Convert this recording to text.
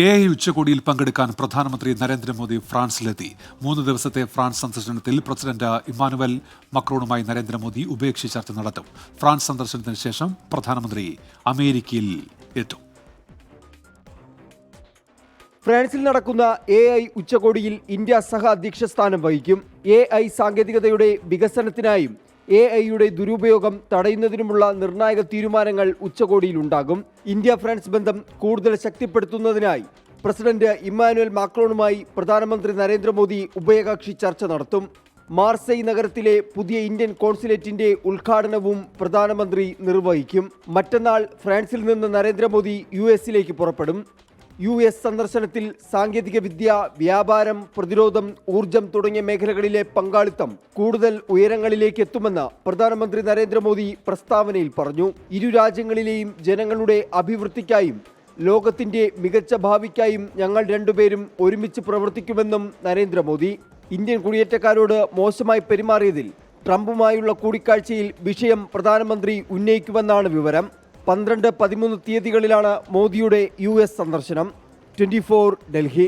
AI ഉച്ചകോടിയിൽ പങ്കെടുക്കാൻ പ്രധാനമന്ത്രി നരേന്ദ്രമോദി ഫ്രാൻസിലെത്തി. 3 ദിവസത്തെ ഫ്രാൻസ് സന്ദർശനത്തിൽ പ്രസിഡന്റ് ഇമ്മാനുവൽ മക്രോണുമായി നരേന്ദ്രമോദി ഉഭയകക്ഷി ചർച്ച നടത്തും. ഫ്രാൻസ് സന്ദർശനത്തിന് ശേഷം പ്രധാനമന്ത്രി അമേരിക്കയിൽ എത്തും. ഫ്രാൻസിൽ നടക്കുന്ന AI ഉച്ചകോടിയിൽ ഇന്ത്യ സഹ അധ്യക്ഷ സ്ഥാനം വഹിക്കും. AI സാങ്കേതികതയുടെ വികസനത്തിനായും AI-യുടെ ദുരുപയോഗം തടയുന്നതിനുമുള്ള നിർണായക തീരുമാനങ്ങൾ ഉച്ചകോടിയിലുണ്ടാകും. ഇന്ത്യ ഫ്രാൻസ് ബന്ധം കൂടുതൽ ശക്തിപ്പെടുത്തുന്നതിനായി പ്രസിഡന്റ് ഇമ്മാനുവൽ മാക്രോണുമായി പ്രധാനമന്ത്രി നരേന്ദ്രമോദി ഉഭയകക്ഷി ചർച്ച നടത്തും. മാർസെയ് നഗരത്തിലെ പുതിയ ഇന്ത്യൻ കോൺസുലേറ്റിന്റെ ഉദ്ഘാടനവും പ്രധാനമന്ത്രി നിർവഹിക്കും. മറ്റന്നാൾ ഫ്രാൻസിൽ നിന്ന് നരേന്ദ്രമോദി US-ലേക്ക് പുറപ്പെടും. US സന്ദർശനത്തിൽ സാങ്കേതിക വിദ്യ, വ്യാപാരം, പ്രതിരോധം, ഊർജം തുടങ്ങിയ മേഖലകളിലെ പങ്കാളിത്തം കൂടുതൽ ഉയരങ്ങളിലേക്ക് എത്തുമെന്ന് പ്രധാനമന്ത്രി നരേന്ദ്രമോദി പ്രസ്താവനയിൽ പറഞ്ഞു. ഇരു രാജ്യങ്ങളിലെയും ജനങ്ങളുടെ അഭിവൃദ്ധിക്കായും ലോകത്തിന്റെ മികച്ച ഭാവിക്കായും ഞങ്ങൾ രണ്ടുപേരും ഒരുമിച്ച് പ്രവർത്തിക്കുമെന്നും നരേന്ദ്രമോദി. ഇന്ത്യൻ കുടിയേറ്റക്കാരോട് മോശമായി പെരുമാറിയതിൽ ട്രംപുമായുള്ള കൂടിക്കാഴ്ചയിൽ വിഷയം പ്രധാനമന്ത്രി ഉന്നയിക്കുമെന്നാണ് വിവരം. 12-13 തീയതികളിലാണ് മോദിയുടെ US സന്ദർശനം. 24 ഡൽഹി.